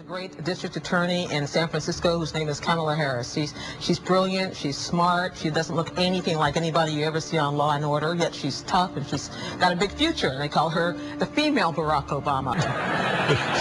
great district attorney in San Francisco whose name is Kamala Harris. She's brilliant, she's smart, she doesn't look anything like anybody you ever see on Law and Order, yet she's tough and she's got a big future. And they call her the female Barack Obama.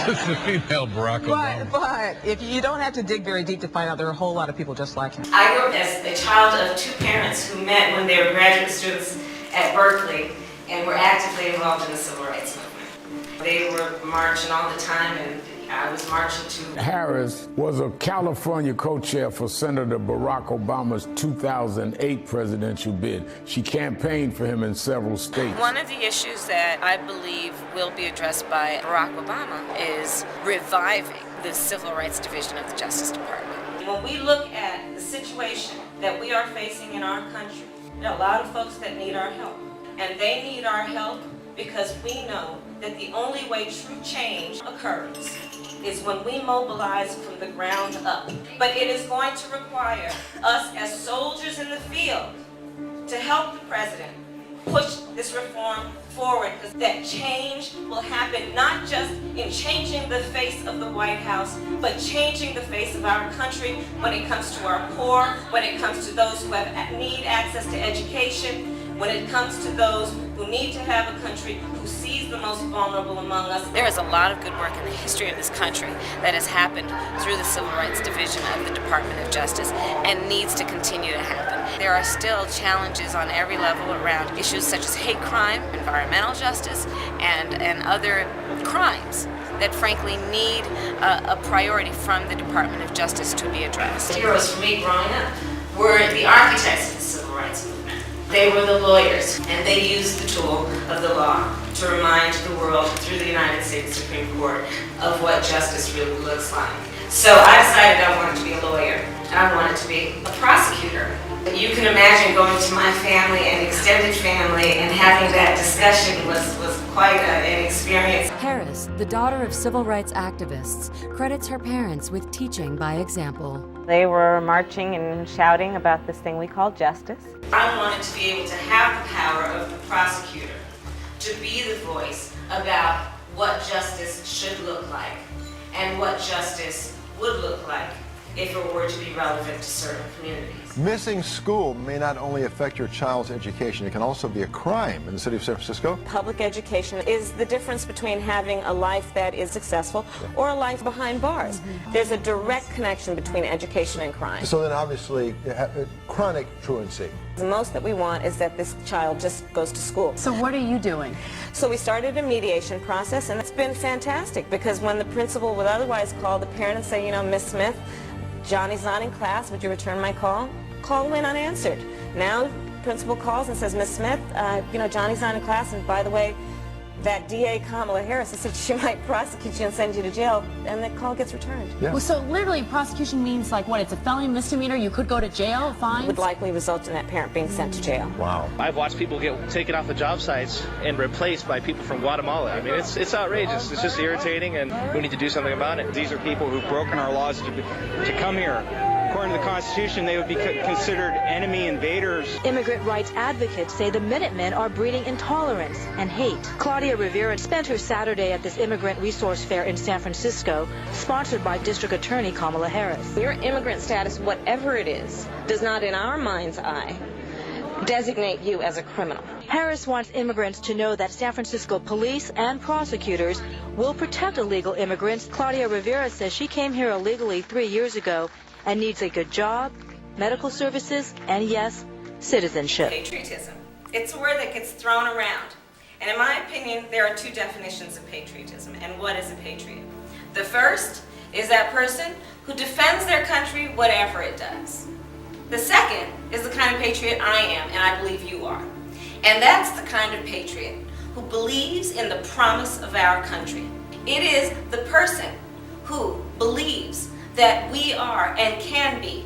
The female Barack Obama. But if you don't have to dig very deep to find out, there are a whole lot of people just like him. I grew up as a child of two parents who met when they were graduate students at Berkeley and were actively involved in the civil rights movement. They were marching all the time, and I was marching too. Harris was a California co-chair for Senator Barack Obama's 2008 presidential bid. She campaigned for him in several states. One of the issues that I believe will be addressed by Barack Obama is reviving the Civil Rights Division of the Justice Department. When we look at the situation that we are facing in our country, there are a lot of folks that need our help. And they need our help because we know that the only way true change occurs is when we mobilize from the ground up. But it is going to require us as soldiers in the field to help the president push this reform forward, because that change will happen not just in changing the face of the White House, but changing the face of our country when it comes to our poor, when it comes to those who need access to education, when it comes to those who need to have a country who sees the most vulnerable among us. There is a lot of good work in the history of this country that has happened through the Civil Rights Division of the Department of Justice and needs to continue to happen. There are still challenges on every level around issues such as hate crime, environmental justice, and other crimes that frankly need a priority from the Department of Justice to be addressed. Heroes for me growing up were the architects of the Civil Rights Movement. They were the lawyers, and they used the tool of the law to remind the world through the United States Supreme Court of what justice really looks like. So I decided I wanted to be a lawyer. I wanted to be a prosecutor. You can imagine going to my family and extended family and having that discussion was quite an experience. Harris, the daughter of civil rights activists, credits her parents with teaching by example. They were marching and shouting about this thing we call justice. I wanted to be able to have the power of the prosecutor, to be the voice about what justice should look like and what justice would look like if it were to be relevant to certain communities. Missing school may not only affect your child's education, it can also be a crime in the city of San Francisco. Public education is the difference between having a life that is successful or a life behind bars. There's a direct connection between education and crime. So then obviously chronic truancy. The most that we want is that this child just goes to school. So what are you doing? So we started a mediation process, and it's been fantastic, because when the principal would otherwise call the parent and say, you know, Miss Smith, Johnny's not in class, would you return my call? Call went unanswered. Now, principal calls and says, Miss Smith, you know, Johnny's not in class, and by the way, that DA Kamala Harris said she might prosecute you and send you to jail, and the call gets returned. Yeah. Well, so literally prosecution means like what? It's a felony misdemeanor, you could go to jail, fines? Would likely result in that parent being sent to jail. Wow. I've watched people get taken off the job sites and replaced by people from Guatemala. I mean, it's outrageous. It's just irritating, and we need to do something about it. These are people who've broken our laws to come here. According to the Constitution, they would be considered enemy invaders. Immigrant rights advocates say the Minutemen are breeding intolerance and hate. Claudia Rivera spent her Saturday at this immigrant resource fair in San Francisco, sponsored by District Attorney Kamala Harris. Your immigrant status, whatever it is, does not, in our mind's eye, designate you as a criminal. Harris wants immigrants to know that San Francisco police and prosecutors will protect illegal immigrants. Claudia Rivera says she came here illegally 3 years ago and needs a good job, medical services, and yes, citizenship. Patriotism. It's a word that gets thrown around. And in my opinion, there are two definitions of patriotism. And what is a patriot? The first is that person who defends their country whatever it does. The second is the kind of patriot I am, and I believe you are. And that's the kind of patriot who believes in the promise of our country. It is the person who believes that we are and can be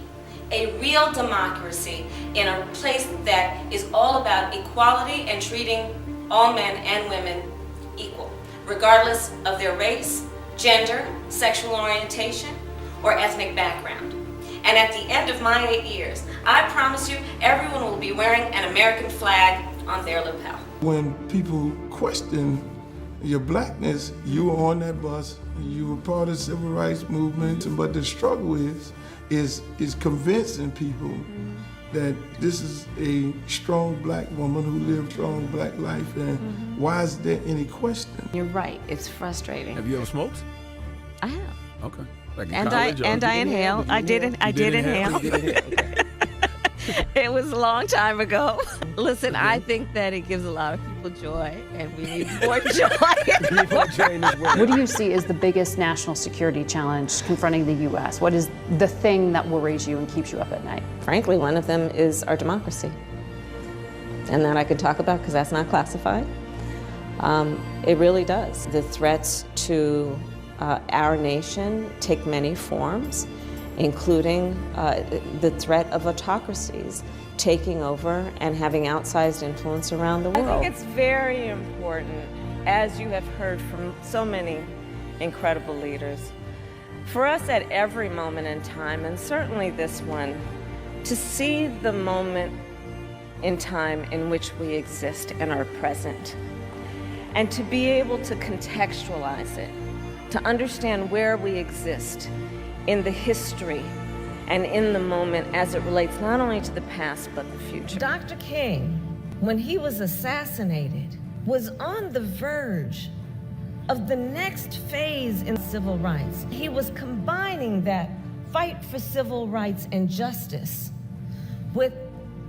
a real democracy in a place that is all about equality and treating all men and women equal, regardless of their race, gender, sexual orientation, or ethnic background. And at the end of my 8 years, I promise you, everyone will be wearing an American flag on their lapel. When people question your blackness, you were on that bus, you were part of the civil rights movement, but the struggle is convincing people that this is a strong black woman who lived a strong black life, and why is there any question? You're right, it's frustrating. Have you ever smoked? I have. Okay. Like in And college, I inhale. I did inhale. It was a long time ago. Listen, I think that it gives a lot of people joy, and we need more joy. What do you see as the biggest national security challenge confronting the U.S.? What is the thing that worries you and keeps you up at night? Frankly, one of them is our democracy. And that I could talk about because that's not classified. It really does. The threats to our nation take many forms, including the threat of autocracies taking over and having outsized influence around the world. I think it's very important, as you have heard from so many incredible leaders, for us at every moment in time, and certainly this one, to see the moment in time in which we exist and are present, and to be able to contextualize it, to understand where we exist in the history and in the moment as it relates not only to the past but the future. Dr. King, when he was assassinated, was on the verge of the next phase in civil rights. He was combining that fight for civil rights and justice with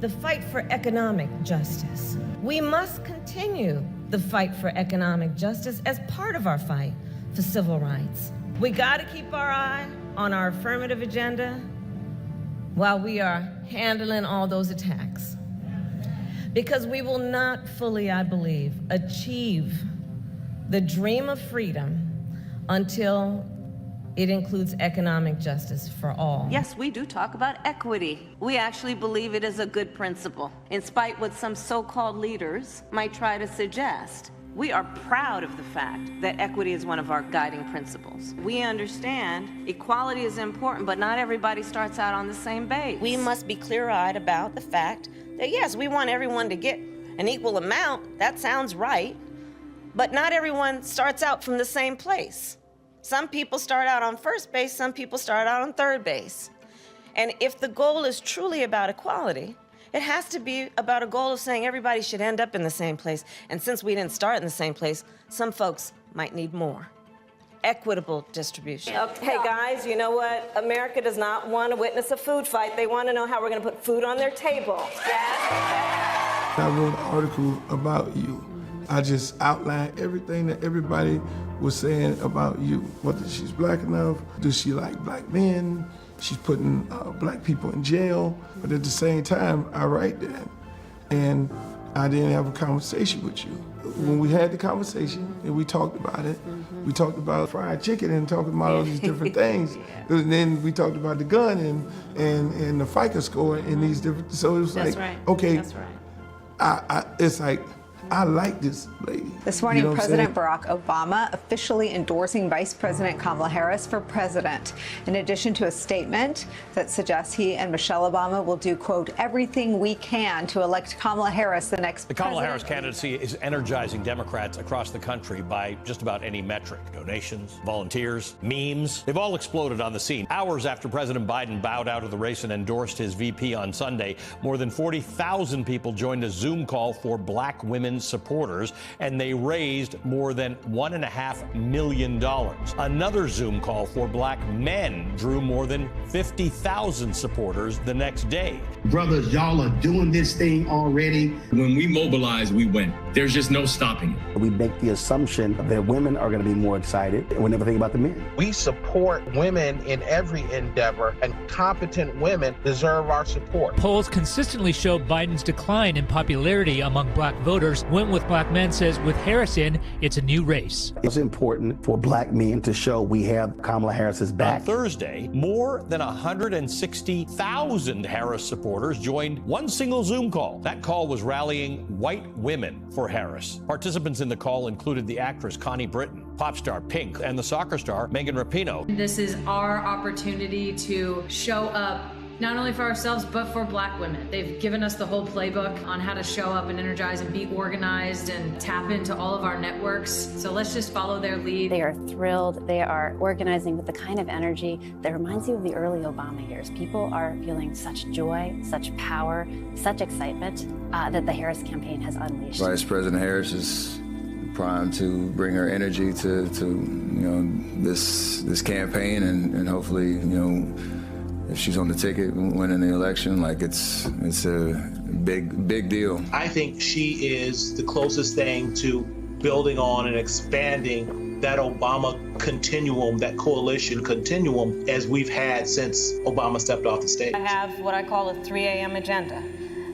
the fight for economic justice. We must continue the fight for economic justice as part of our fight for civil rights. We gotta keep our eye on our affirmative agenda while we are handling all those attacks. Because we will not fully, I believe, achieve the dream of freedom until it includes economic justice for all. Yes, we do talk about equity. We actually believe it is a good principle, in spite what some so-called leaders might try to suggest. We are proud of the fact that equity is one of our guiding principles. We understand equality is important, but not everybody starts out on the same base. We must be clear-eyed about the fact that, yes, we want everyone to get an equal amount. That sounds right. But not everyone starts out from the same place. Some people start out on first base, some people start out on third base. And if the goal is truly about equality, it has to be about a goal of saying everybody should end up in the same place. And since we didn't start in the same place, some folks might need more. Equitable distribution. Okay, guys, you know what? America does not want to witness a food fight. They want to know how we're going to put food on their table. Yes? I wrote an article about you. I just outlined everything that everybody was saying about you. Whether she's black enough, does she like black men? She's putting black people in jail, but at the same time, I write that. And I didn't have a conversation with you. When we had the conversation and we talked about it, we talked about fried chicken and talking about all these different things. And then we talked about the gun and the FICA score and these different, so it was like, okay, it's like, I like this lady. This morning, President Barack Obama officially endorsing Vice President Kamala Harris for president, in addition to a statement that suggests he and Michelle Obama will do, quote, everything we can to elect Kamala Harris the next The Kamala Harris candidacy is energizing Democrats across the country by just about any metric. Donations, volunteers, memes, they've all exploded on the scene. Hours after President Biden bowed out of the race and endorsed his VP on Sunday, more than 40,000 people joined a Zoom call for black women's supporters, and they raised more than $1.5 million. Another Zoom call for black men drew more than 50,000 supporters the next day. Brothers, y'all are doing this thing already. When we mobilize, we win. There's just no stopping it. We make the assumption that women are going to be more excited, and we never think about the men. We support women in every endeavor, and competent women deserve our support. Polls consistently show Biden's decline in popularity among black voters. Went with Black Men says with Harris in, it's a new race. It's important for black men to show we have Kamala Harris's back. On Thursday, more than 160,000 Harris supporters joined one single Zoom call. That call was rallying white women for Harris. Participants in the call included the actress Connie Britton, pop star Pink, and the soccer star Megan Rapinoe. This is our opportunity to show up not only for ourselves, but for Black women. They've given us the whole playbook on how to show up and energize and be organized and tap into all of our networks. So let's just follow their lead. They are thrilled. They are organizing with the kind of energy that reminds you of the early Obama years. People are feeling such joy, such power, such excitement that the Harris campaign has unleashed. Vice President Harris is primed to bring her energy to this campaign, and hopefully, if she's on the ticket winning the election, like it's a big deal. I think she is the closest thing to building on and expanding that Obama continuum, that coalition continuum, as we've had since Obama stepped off the stage. I have what I call a 3 a.m. agenda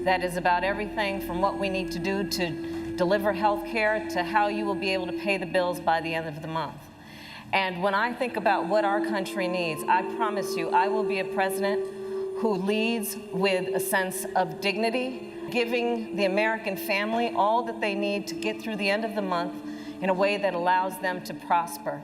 that is about everything from what we need to do to deliver health care to how you will be able to pay the bills by the end of the month. And when I think about what our country needs, I promise you, I will be a president who leads with a sense of dignity, giving the American family all that they need to get through the end of the month in a way that allows them to prosper.